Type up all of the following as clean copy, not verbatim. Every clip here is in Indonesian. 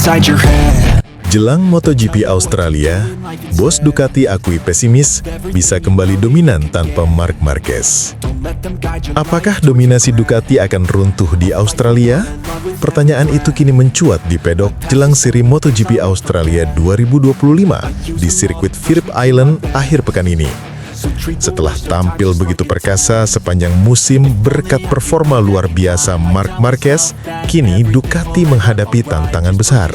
inside your head. Jelang MotoGP Australia, bos Ducati akui pesimis bisa kembali dominan tanpa Marc Marquez. Apakah dominasi Ducati akan runtuh di Australia? Pertanyaan itu kini mencuat di pedok jelang seri MotoGP Australia 2025 di sirkuit Phillip Island akhir pekan ini. Setelah tampil begitu perkasa sepanjang musim berkat performa luar biasa Marc Marquez, kini Ducati menghadapi tantangan besar.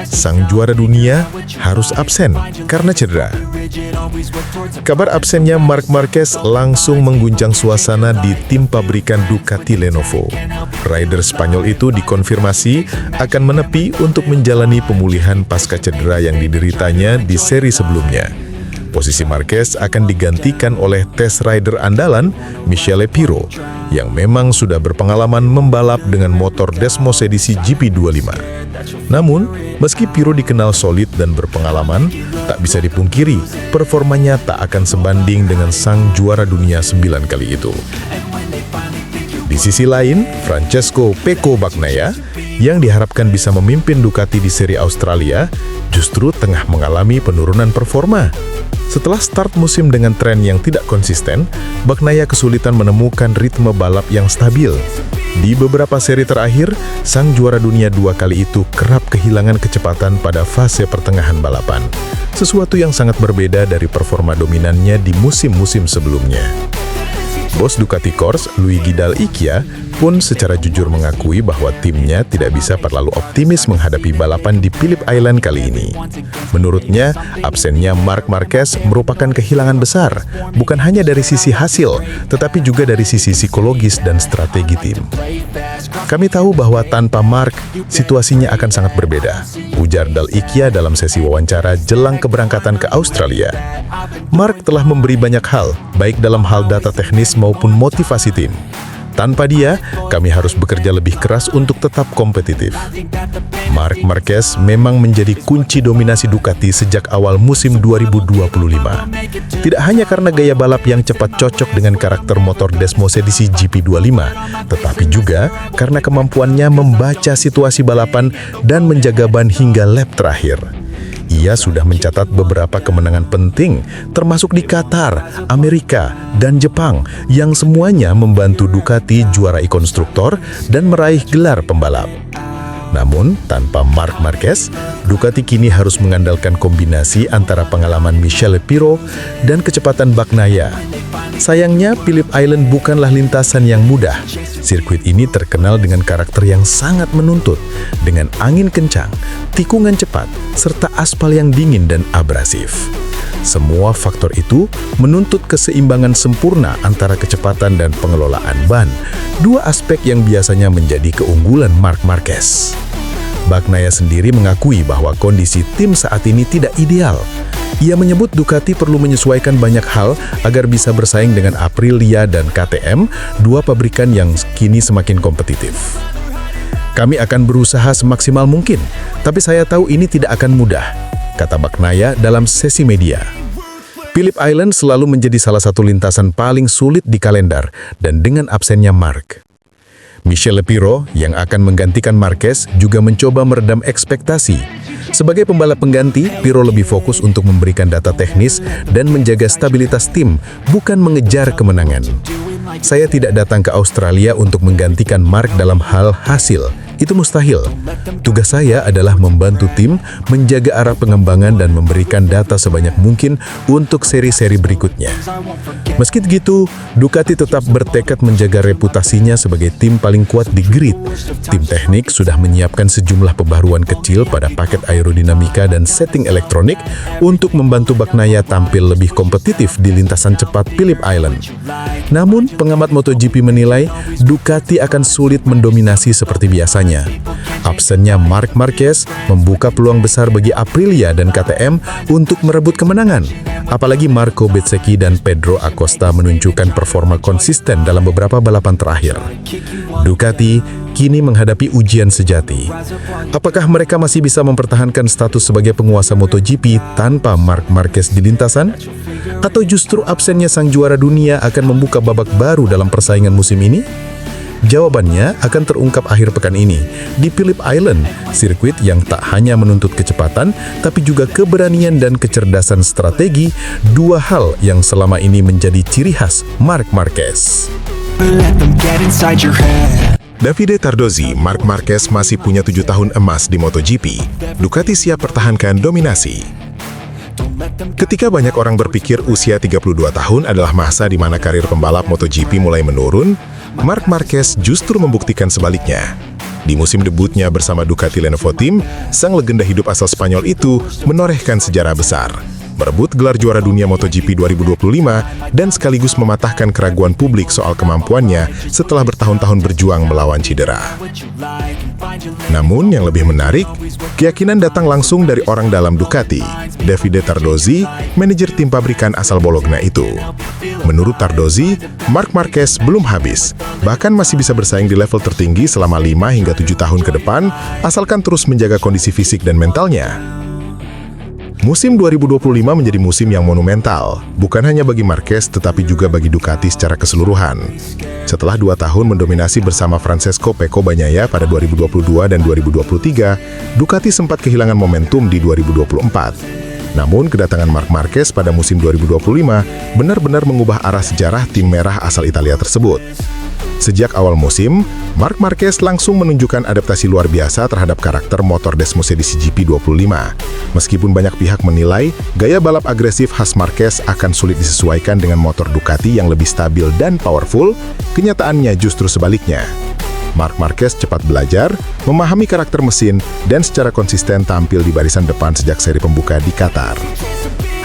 Sang juara dunia harus absen karena cedera. Kabar absennya Marc Marquez langsung mengguncang suasana di tim pabrikan Ducati Lenovo. Rider Spanyol itu dikonfirmasi akan menepi untuk menjalani pemulihan pasca cedera yang dideritanya di seri sebelumnya. Posisi Marquez akan digantikan oleh test rider andalan Michele Pirro yang memang sudah berpengalaman membalap dengan motor Desmos edisi GP25. Namun, meski Pirro dikenal solid dan berpengalaman, tak bisa dipungkiri performanya tak akan sebanding dengan sang juara dunia 9 kali itu. Di sisi lain, Francesco Pecco Bagnaia yang diharapkan bisa memimpin Ducati di seri Australia justru tengah mengalami penurunan performa. Setelah start musim dengan tren yang tidak konsisten, Bagnaia kesulitan menemukan ritme balap yang stabil. Di beberapa seri terakhir, sang juara dunia 2 kali itu kerap kehilangan kecepatan pada fase pertengahan balapan. Sesuatu yang sangat berbeda dari performa dominannya di musim-musim sebelumnya. Bos Ducati Corse, Luigi Dall'Iccia, pun secara jujur mengakui bahwa timnya tidak bisa terlalu optimis menghadapi balapan di Phillip Island kali ini. Menurutnya, absennya Marc Marquez merupakan kehilangan besar, bukan hanya dari sisi hasil, tetapi juga dari sisi psikologis dan strategi tim. Kami tahu bahwa tanpa Marc, situasinya akan sangat berbeda, ujar Dall'Iccia dalam sesi wawancara jelang keberangkatan ke Australia. Marc telah memberi banyak hal, baik dalam hal data teknis maupun motivasi tim. Tanpa dia, kami harus bekerja lebih keras untuk tetap kompetitif. Marc Marquez memang menjadi kunci dominasi Ducati sejak awal musim 2025. Tidak hanya karena gaya balap yang cepat cocok dengan karakter motor Desmos edisi GP25, tetapi juga karena kemampuannya membaca situasi balapan dan menjaga ban hingga lap terakhir. Ia sudah mencatat beberapa kemenangan penting, termasuk di Qatar, Amerika, dan Jepang, yang semuanya membantu Ducati juarai konstruktor dan meraih gelar pembalap. Namun, tanpa Marc Marquez, Ducati kini harus mengandalkan kombinasi antara pengalaman Michele Pirro dan kecepatan Bagnaia. Sayangnya, Phillip Island bukanlah lintasan yang mudah. Sirkuit ini terkenal dengan karakter yang sangat menuntut, dengan angin kencang, tikungan cepat, serta aspal yang dingin dan abrasif. Semua faktor itu menuntut keseimbangan sempurna antara kecepatan dan pengelolaan ban, dua aspek yang biasanya menjadi keunggulan Marc Marquez. Bagnaia sendiri mengakui bahwa kondisi tim saat ini tidak ideal. Ia menyebut Ducati perlu menyesuaikan banyak hal agar bisa bersaing dengan Aprilia dan KTM, dua pabrikan yang kini semakin kompetitif. Kami akan berusaha semaksimal mungkin, tapi saya tahu ini tidak akan mudah, kata Bagnaia dalam sesi media. Phillip Island selalu menjadi salah satu lintasan paling sulit di kalender, dan dengan absennya Marc. Michele Pirro yang akan menggantikan Marquez juga mencoba meredam ekspektasi. Sebagai pembalap pengganti, Pirro lebih fokus untuk memberikan data teknis dan menjaga stabilitas tim, bukan mengejar kemenangan. Saya tidak datang ke Australia untuk menggantikan Marc dalam hal hasil. Itu mustahil. Tugas saya adalah membantu tim menjaga arah pengembangan dan memberikan data sebanyak mungkin untuk seri-seri berikutnya. Meski begitu, Ducati tetap bertekad menjaga reputasinya sebagai tim paling kuat di grid. Tim teknik sudah menyiapkan sejumlah pembaruan kecil pada paket aerodinamika dan setting elektronik untuk membantu Bagnaia tampil lebih kompetitif di lintasan cepat Phillip Island. Namun, pengamat MotoGP menilai Ducati akan sulit mendominasi seperti biasanya. Absennya Marc Marquez membuka peluang besar bagi Aprilia dan KTM untuk merebut kemenangan. Apalagi Marco Bezzecchi dan Pedro Acosta menunjukkan performa konsisten dalam beberapa balapan terakhir. Ducati kini menghadapi ujian sejati. Apakah mereka masih bisa mempertahankan status sebagai penguasa MotoGP tanpa Marc Marquez di lintasan? Atau justru absennya sang juara dunia akan membuka babak baru dalam persaingan musim ini? Jawabannya akan terungkap akhir pekan ini di Phillip Island, sirkuit yang tak hanya menuntut kecepatan, tapi juga keberanian dan kecerdasan strategi, dua hal yang selama ini menjadi ciri khas Marc Marquez. Davide Tardozzi, Marc Marquez masih punya 7 tahun emas di MotoGP. Ducati siap pertahankan dominasi. Ketika banyak orang berpikir usia 32 tahun adalah masa di mana karir pembalap MotoGP mulai menurun, Marc Marquez justru membuktikan sebaliknya. Di musim debutnya bersama Ducati Lenovo Team, sang legenda hidup asal Spanyol itu menorehkan sejarah besar, merebut gelar juara dunia MotoGP 2025 dan sekaligus mematahkan keraguan publik soal kemampuannya setelah bertahun-tahun berjuang melawan cedera. Namun yang lebih menarik, keyakinan datang langsung dari orang dalam Ducati, Davide Tardozzi, manajer tim pabrikan asal Bologna itu. Menurut Tardozzi, Marc Marquez belum habis, bahkan masih bisa bersaing di level tertinggi selama 5 hingga 7 tahun ke depan, asalkan terus menjaga kondisi fisik dan mentalnya. Musim 2025 menjadi musim yang monumental, bukan hanya bagi Marquez tetapi juga bagi Ducati secara keseluruhan. Setelah 2 tahun mendominasi bersama Francesco Pecco Bagnaia pada 2022 dan 2023, Ducati sempat kehilangan momentum di 2024. Namun, kedatangan Marc Marquez pada musim 2025 benar-benar mengubah arah sejarah tim merah asal Italia tersebut. Sejak awal musim, Marc Marquez langsung menunjukkan adaptasi luar biasa terhadap karakter motor Desmosedici GP25. Meskipun banyak pihak menilai gaya balap agresif khas Marquez akan sulit disesuaikan dengan motor Ducati yang lebih stabil dan powerful, kenyataannya justru sebaliknya. Marc Marquez cepat belajar, memahami karakter mesin, dan secara konsisten tampil di barisan depan sejak seri pembuka di Qatar.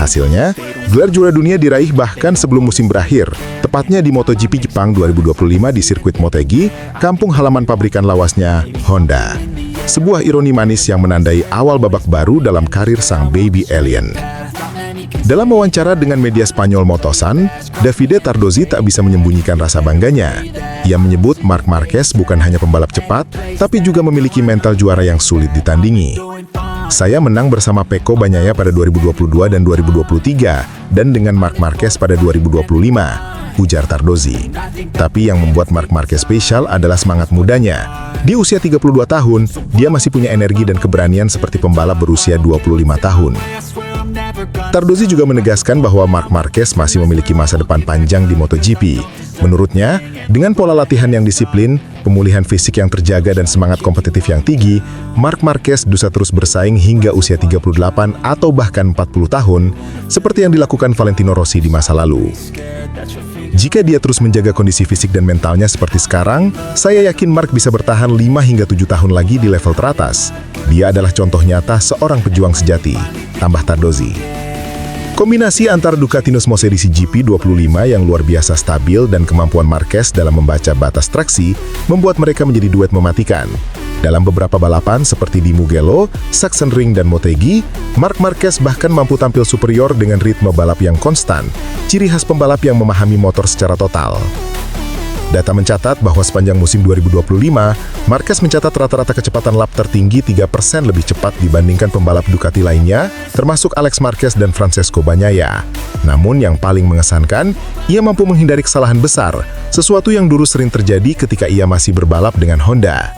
Hasilnya, gelar juara dunia diraih bahkan sebelum musim berakhir, tepatnya di MotoGP Jepang 2025 di sirkuit Motegi, kampung halaman pabrikan lawasnya, Honda. Sebuah ironi manis yang menandai awal babak baru dalam karir sang baby alien. Dalam wawancara dengan media Spanyol Motosan, Davide Tardozzi tak bisa menyembunyikan rasa bangganya. Ia menyebut Marc Marquez bukan hanya pembalap cepat, tapi juga memiliki mental juara yang sulit ditandingi. Saya menang bersama Pecco Bagnaia pada 2022 dan 2023, dan dengan Marc Marquez pada 2025, ujar Tardozzi. Tapi yang membuat Marc Marquez spesial adalah semangat mudanya. Di usia 32 tahun, dia masih punya energi dan keberanian seperti pembalap berusia 25 tahun. Tardozzi juga menegaskan bahwa Marc Marquez masih memiliki masa depan panjang di MotoGP. Menurutnya, dengan pola latihan yang disiplin, pemulihan fisik yang terjaga dan semangat kompetitif yang tinggi, Marc Marquez bisa terus bersaing hingga usia 38 atau bahkan 40 tahun, seperti yang dilakukan Valentino Rossi di masa lalu. Jika dia terus menjaga kondisi fisik dan mentalnya seperti sekarang, saya yakin Marc bisa bertahan 5 hingga 7 tahun lagi di level teratas. Dia adalah contoh nyata seorang pejuang sejati, tambah Tardozzi. Kombinasi antara Ducati Desmosedici GP25 yang luar biasa stabil dan kemampuan Marquez dalam membaca batas traksi membuat mereka menjadi duet mematikan. Dalam beberapa balapan seperti di Mugello, Sachsenring, dan Motegi, Marc Marquez bahkan mampu tampil superior dengan ritme balap yang konstan, ciri khas pembalap yang memahami motor secara total. Data mencatat bahwa sepanjang musim 2025, Marquez mencatat rata-rata kecepatan lap tertinggi 3% lebih cepat dibandingkan pembalap Ducati lainnya, termasuk Alex Marquez dan Francesco Bagnaia. Namun yang paling mengesankan, ia mampu menghindari kesalahan besar, sesuatu yang dulu sering terjadi ketika ia masih berbalap dengan Honda.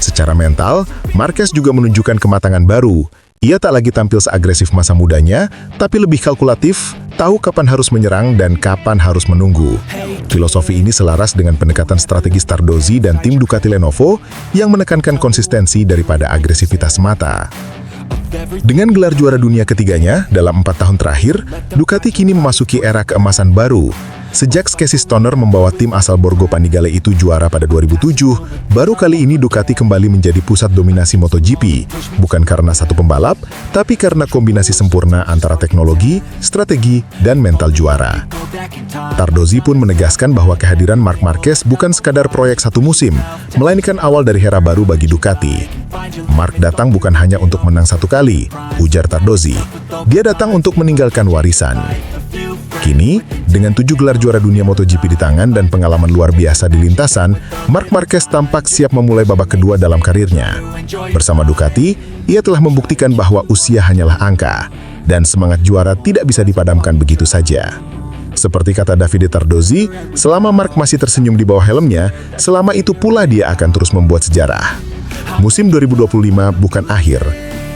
Secara mental, Marquez juga menunjukkan kematangan baru. Ia tak lagi tampil seagresif masa mudanya, tapi lebih kalkulatif, tahu kapan harus menyerang dan kapan harus menunggu. Filosofi ini selaras dengan pendekatan strategis Tardozzi dan tim Ducati Lenovo yang menekankan konsistensi daripada agresivitas semata. Dengan gelar juara dunia ketiganya dalam 4 tahun terakhir, Ducati kini memasuki era keemasan baru. Sejak Casey Stoner membawa tim asal Borgo Panigale itu juara pada 2007, baru kali ini Ducati kembali menjadi pusat dominasi MotoGP, bukan karena satu pembalap, tapi karena kombinasi sempurna antara teknologi, strategi, dan mental juara. Tardozzi pun menegaskan bahwa kehadiran Marc Marquez bukan sekadar proyek satu musim, melainkan awal dari era baru bagi Ducati. Marc datang bukan hanya untuk menang satu kali, ujar Tardozzi. Dia datang untuk meninggalkan warisan. Kini, dengan 7 gelar juara dunia MotoGP di tangan dan pengalaman luar biasa di lintasan, Marc Marquez tampak siap memulai babak kedua dalam karirnya. Bersama Ducati, ia telah membuktikan bahwa usia hanyalah angka, dan semangat juara tidak bisa dipadamkan begitu saja. Seperti kata Davide Tardozzi, selama Mark masih tersenyum di bawah helmnya, selama itu pula dia akan terus membuat sejarah. Musim 2025 bukan akhir.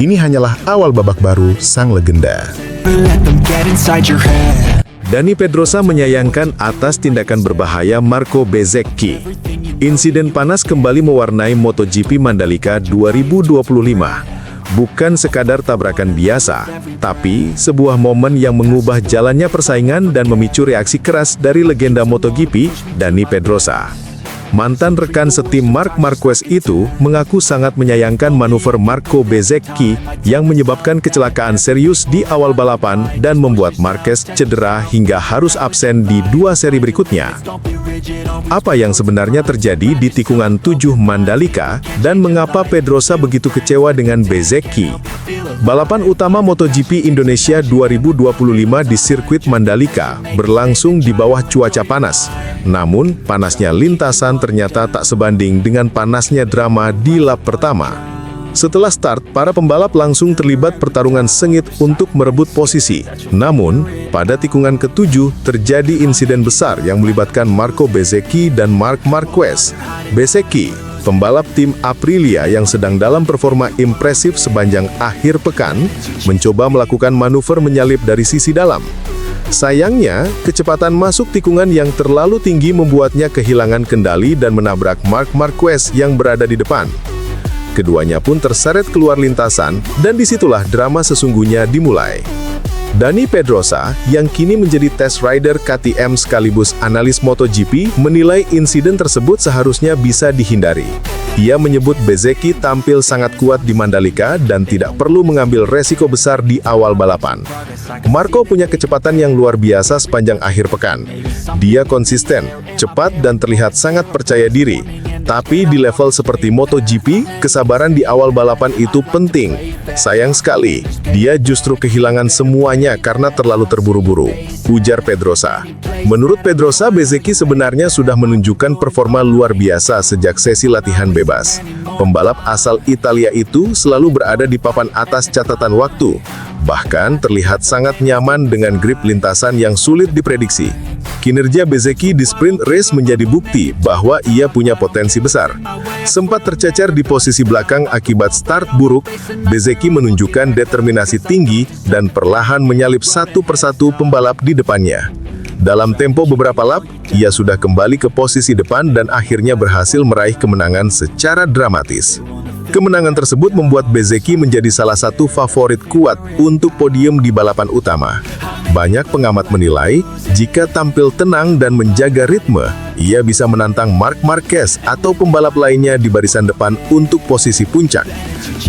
Ini hanyalah awal babak baru sang legenda. Dani Pedrosa menyayangkan atas tindakan berbahaya Marco Bezzecchi. Insiden panas kembali mewarnai MotoGP Mandalika 2025. Bukan sekadar tabrakan biasa, tapi sebuah momen yang mengubah jalannya persaingan dan memicu reaksi keras dari legenda MotoGP, Dani Pedrosa. Mantan rekan setim Marc Marquez itu mengaku sangat menyayangkan manuver Marco Bezzecchi yang menyebabkan kecelakaan serius di awal balapan dan membuat Marquez cedera hingga harus absen di 2 seri berikutnya. Apa yang sebenarnya terjadi di tikungan 7 Mandalika dan mengapa Pedrosa begitu kecewa dengan Bezzecchi? Balapan utama MotoGP Indonesia 2025 di sirkuit Mandalika berlangsung di bawah cuaca panas. Namun, panasnya lintasan ternyata tak sebanding dengan panasnya drama di lap pertama. Setelah start, para pembalap langsung terlibat pertarungan sengit untuk merebut posisi. Namun, pada tikungan ke-7 terjadi insiden besar yang melibatkan Marco Bezzecchi dan Marc Marquez. Bezzecchi, pembalap tim Aprilia yang sedang dalam performa impresif sepanjang akhir pekan, mencoba melakukan manuver menyalip dari sisi dalam. Sayangnya, kecepatan masuk tikungan yang terlalu tinggi membuatnya kehilangan kendali dan menabrak Marc Marquez yang berada di depan. Keduanya pun terseret keluar lintasan, dan disitulah drama sesungguhnya dimulai. Dani Pedrosa, yang kini menjadi test rider KTM sekaligus analis MotoGP, menilai insiden tersebut seharusnya bisa dihindari. Ia menyebut Bezzecchi tampil sangat kuat di Mandalika dan tidak perlu mengambil resiko besar di awal balapan. Marco punya kecepatan yang luar biasa sepanjang akhir pekan. Dia konsisten, cepat dan terlihat sangat percaya diri. Tapi di level seperti MotoGP, kesabaran di awal balapan itu penting. Sayang sekali, dia justru kehilangan semuanya karena terlalu terburu-buru, ujar Pedrosa. Menurut Pedrosa, Bezzecchi sebenarnya sudah menunjukkan performa luar biasa sejak sesi latihan bebas. Pembalap asal Italia itu selalu berada di papan atas catatan waktu. Bahkan terlihat sangat nyaman dengan grip lintasan yang sulit diprediksi. Kinerja Bezzecchi di sprint race menjadi bukti bahwa ia punya potensi besar. Sempat tercecer di posisi belakang akibat start buruk, Bezzecchi menunjukkan determinasi tinggi dan perlahan menyalip satu persatu pembalap di depannya. Dalam tempo beberapa lap, ia sudah kembali ke posisi depan dan akhirnya berhasil meraih kemenangan secara dramatis. Kemenangan tersebut membuat Bezzecchi menjadi salah satu favorit kuat untuk podium di balapan utama. Banyak pengamat menilai, jika tampil tenang dan menjaga ritme, ia bisa menantang Marc Marquez atau pembalap lainnya di barisan depan untuk posisi puncak.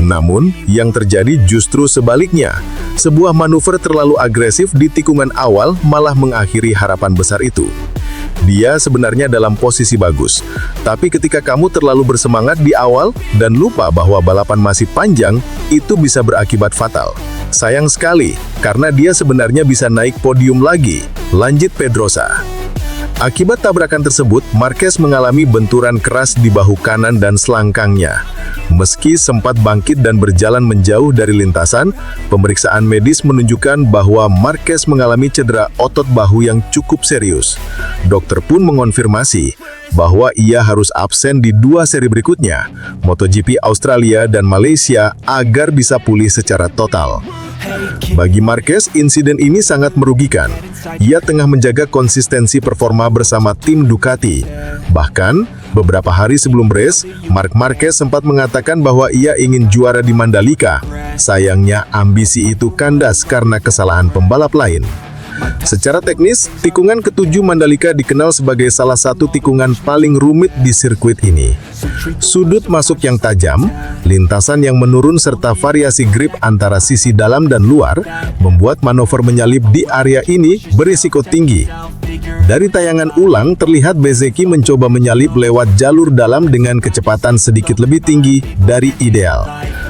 Namun, yang terjadi justru sebaliknya. Sebuah manuver terlalu agresif di tikungan awal malah mengakhiri harapan besar itu. Dia sebenarnya dalam posisi bagus, tapi ketika kamu terlalu bersemangat di awal dan lupa bahwa balapan masih panjang, itu bisa berakibat fatal. Sayang sekali, karena dia sebenarnya bisa naik podium lagi, lanjut Pedrosa. Akibat tabrakan tersebut, Marquez mengalami benturan keras di bahu kanan dan selangkangnya. Meski sempat bangkit dan berjalan menjauh dari lintasan, pemeriksaan medis menunjukkan bahwa Marquez mengalami cedera otot bahu yang cukup serius. Dokter pun mengonfirmasi bahwa ia harus absen di 2 seri berikutnya, MotoGP Australia dan Malaysia, agar bisa pulih secara total. Bagi Marquez, insiden ini sangat merugikan. Ia tengah menjaga konsistensi performa bersama tim Ducati. Bahkan, beberapa hari sebelum race, Marc Marquez sempat mengatakan bahwa ia ingin juara di Mandalika. Sayangnya, ambisi itu kandas karena kesalahan pembalap lain. Secara teknis, tikungan ke-7 Mandalika dikenal sebagai salah satu tikungan paling rumit di sirkuit ini. Sudut masuk yang tajam, lintasan yang menurun serta variasi grip antara sisi dalam dan luar membuat manuver menyalip di area ini berisiko tinggi. Dari tayangan ulang terlihat Bezzecchi mencoba menyalip lewat jalur dalam dengan kecepatan sedikit lebih tinggi dari ideal.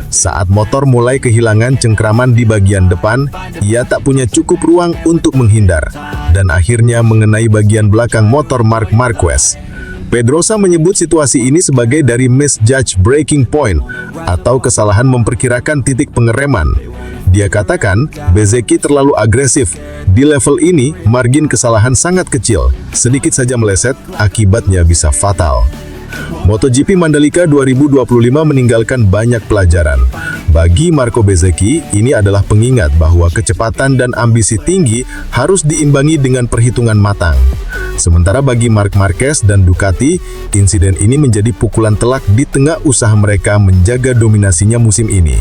Saat motor mulai kehilangan cengkraman di bagian depan, ia tak punya cukup ruang untuk menghindar, dan akhirnya mengenai bagian belakang motor Marc Marquez. Pedrosa menyebut situasi ini sebagai dari misjudge braking point, atau kesalahan memperkirakan titik pengereman. Dia katakan, Bezzecchi terlalu agresif. Di level ini, margin kesalahan sangat kecil. Sedikit saja meleset, akibatnya bisa fatal. MotoGP Mandalika 2025 meninggalkan banyak pelajaran. Bagi Marco Bezzecchi, ini adalah pengingat bahwa kecepatan dan ambisi tinggi harus diimbangi dengan perhitungan matang. Sementara bagi Marc Marquez dan Ducati, insiden ini menjadi pukulan telak di tengah usaha mereka menjaga dominasinya musim ini.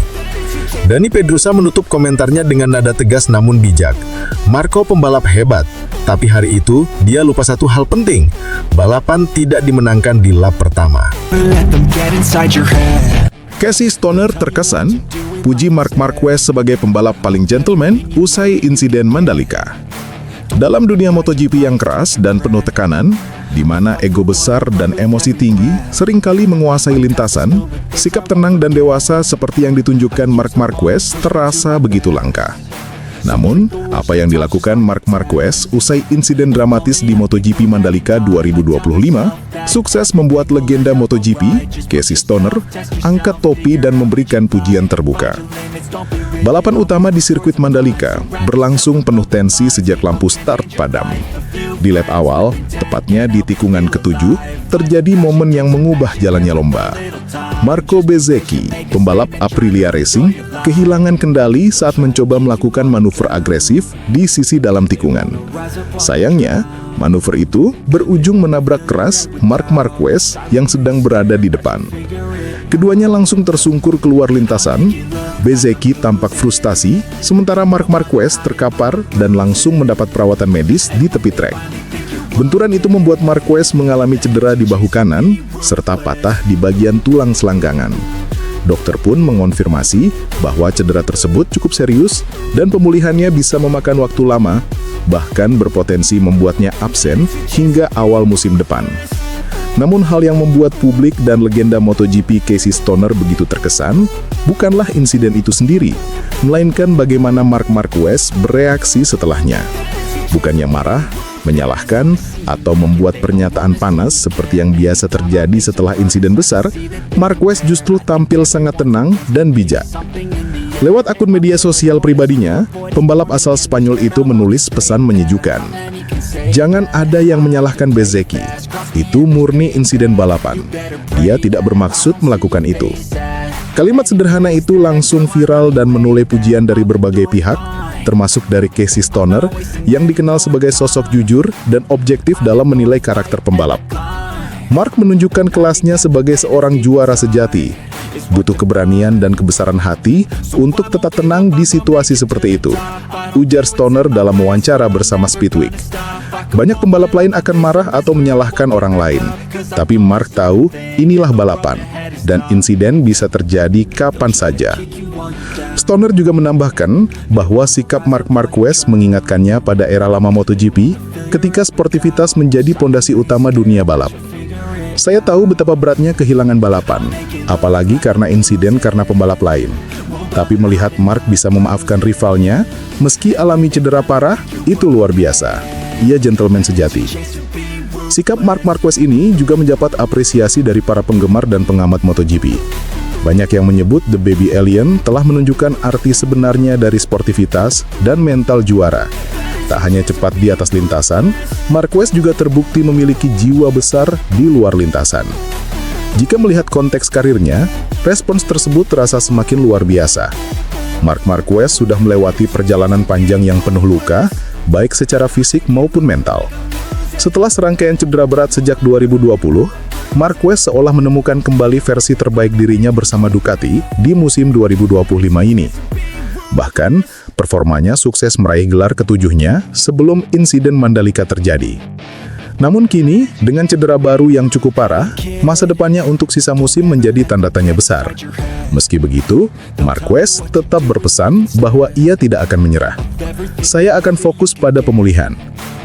Dani Pedrosa menutup komentarnya dengan nada tegas namun bijak. Marco pembalap hebat, tapi hari itu dia lupa satu hal penting. Balapan tidak dimenangkan di lap pertama. Casey Stoner terkesan puji Marc Marquez sebagai pembalap paling gentleman usai insiden Mandalika. Dalam dunia MotoGP yang keras dan penuh tekanan, di mana ego besar dan emosi tinggi seringkali menguasai lintasan, sikap tenang dan dewasa seperti yang ditunjukkan Marc Marquez terasa begitu langka. Namun, apa yang dilakukan Marc Marquez usai insiden dramatis di MotoGP Mandalika 2025 sukses membuat legenda MotoGP, Casey Stoner, angkat topi dan memberikan pujian terbuka. Balapan utama di sirkuit Mandalika berlangsung penuh tensi sejak lampu start padam. Di lap awal, tepatnya di tikungan ke-7, terjadi momen yang mengubah jalannya lomba. Marco Bezzecchi, pembalap Aprilia Racing, kehilangan kendali saat mencoba melakukan manuver agresif di sisi dalam tikungan. Sayangnya, manuver itu berujung menabrak keras Marc Marquez yang sedang berada di depan. Keduanya langsung tersungkur keluar lintasan. Bezzecchi tampak frustasi, sementara Marc Marquez terkapar dan langsung mendapat perawatan medis di tepi trek. Benturan itu membuat Marquez mengalami cedera di bahu kanan, serta patah di bagian tulang selangkangan. Dokter pun mengonfirmasi bahwa cedera tersebut cukup serius dan pemulihannya bisa memakan waktu lama, bahkan berpotensi membuatnya absen hingga awal musim depan. Namun hal yang membuat publik dan legenda MotoGP Casey Stoner begitu terkesan, bukanlah insiden itu sendiri, melainkan bagaimana Marc Marquez bereaksi setelahnya. Bukannya marah, menyalahkan, atau membuat pernyataan panas seperti yang biasa terjadi setelah insiden besar, Marquez justru tampil sangat tenang dan bijak. Lewat akun media sosial pribadinya, pembalap asal Spanyol itu menulis pesan menyejukkan. Jangan ada yang menyalahkan Bezzecchi. Itu murni insiden balapan. Dia tidak bermaksud melakukan itu. Kalimat sederhana itu langsung viral dan menuai pujian dari berbagai pihak, termasuk dari Casey Stoner yang dikenal sebagai sosok jujur dan objektif dalam menilai karakter pembalap. Marc menunjukkan kelasnya sebagai seorang juara sejati. Butuh keberanian dan kebesaran hati untuk tetap tenang di situasi seperti itu, ujar Stoner dalam wawancara bersama Speedweek. Banyak pembalap lain akan marah atau menyalahkan orang lain, tapi Marc tahu inilah balapan, dan insiden bisa terjadi kapan saja. Stoner juga menambahkan bahwa sikap Marc Marquez mengingatkannya pada era lama MotoGP ketika sportivitas menjadi pondasi utama dunia balap. Saya tahu betapa beratnya kehilangan balapan, apalagi karena insiden karena pembalap lain. Tapi melihat Marc bisa memaafkan rivalnya, meski alami cedera parah, itu luar biasa. Ia gentleman sejati. Sikap Marc Marquez ini juga mendapat apresiasi dari para penggemar dan pengamat MotoGP. Banyak yang menyebut The Baby Alien telah menunjukkan arti sebenarnya dari sportivitas dan mental juara. Tak hanya cepat di atas lintasan, Marquez juga terbukti memiliki jiwa besar di luar lintasan. Jika melihat konteks karirnya, respons tersebut terasa semakin luar biasa. Marc Marquez sudah melewati perjalanan panjang yang penuh luka, baik secara fisik maupun mental. Setelah serangkaian cedera berat sejak 2020, Marquez seolah menemukan kembali versi terbaik dirinya bersama Ducati di musim 2025 ini. Bahkan, performanya sukses meraih gelar ketujuhnya sebelum insiden Mandalika terjadi. Namun kini, dengan cedera baru yang cukup parah, masa depannya untuk sisa musim menjadi tanda tanya besar. Meski begitu, Marquez tetap berpesan bahwa ia tidak akan menyerah. Saya akan fokus pada pemulihan.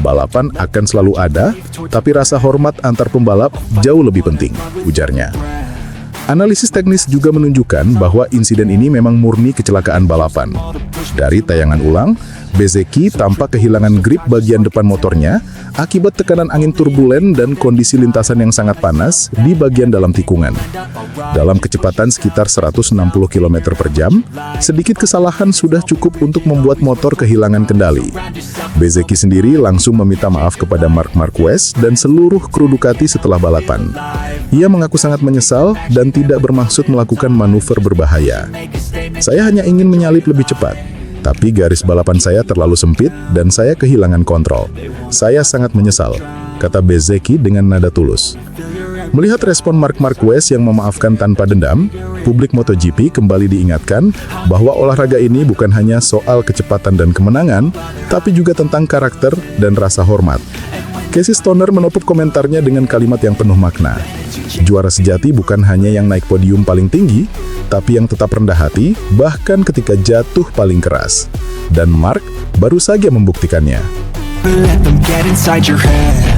Balapan akan selalu ada, tapi rasa hormat antar pembalap jauh lebih penting, ujarnya. Analisis teknis juga menunjukkan bahwa insiden ini memang murni kecelakaan balapan. Dari tayangan ulang, Bezzecchi tampak kehilangan grip bagian depan motornya akibat tekanan angin turbulen dan kondisi lintasan yang sangat panas di bagian dalam tikungan. Dalam kecepatan sekitar 160 km per jam, sedikit kesalahan sudah cukup untuk membuat motor kehilangan kendali. Bezzecchi sendiri langsung meminta maaf kepada Marc Marquez dan seluruh kru Ducati setelah balapan. Ia mengaku sangat menyesal dan tidak bermaksud melakukan manuver berbahaya. "Saya hanya ingin menyalip lebih cepat, tapi garis balapan saya terlalu sempit dan saya kehilangan kontrol. Saya sangat menyesal," kata Bezzecchi dengan nada tulus. Melihat respon Marc Marquez yang memaafkan tanpa dendam, publik MotoGP kembali diingatkan bahwa olahraga ini bukan hanya soal kecepatan dan kemenangan, tapi juga tentang karakter dan rasa hormat. Casey Stoner menopuk komentarnya dengan kalimat yang penuh makna. "Juara sejati bukan hanya yang naik podium paling tinggi, tapi yang tetap rendah hati, bahkan ketika jatuh paling keras." Dan Marc baru saja membuktikannya. Let them get inside your head.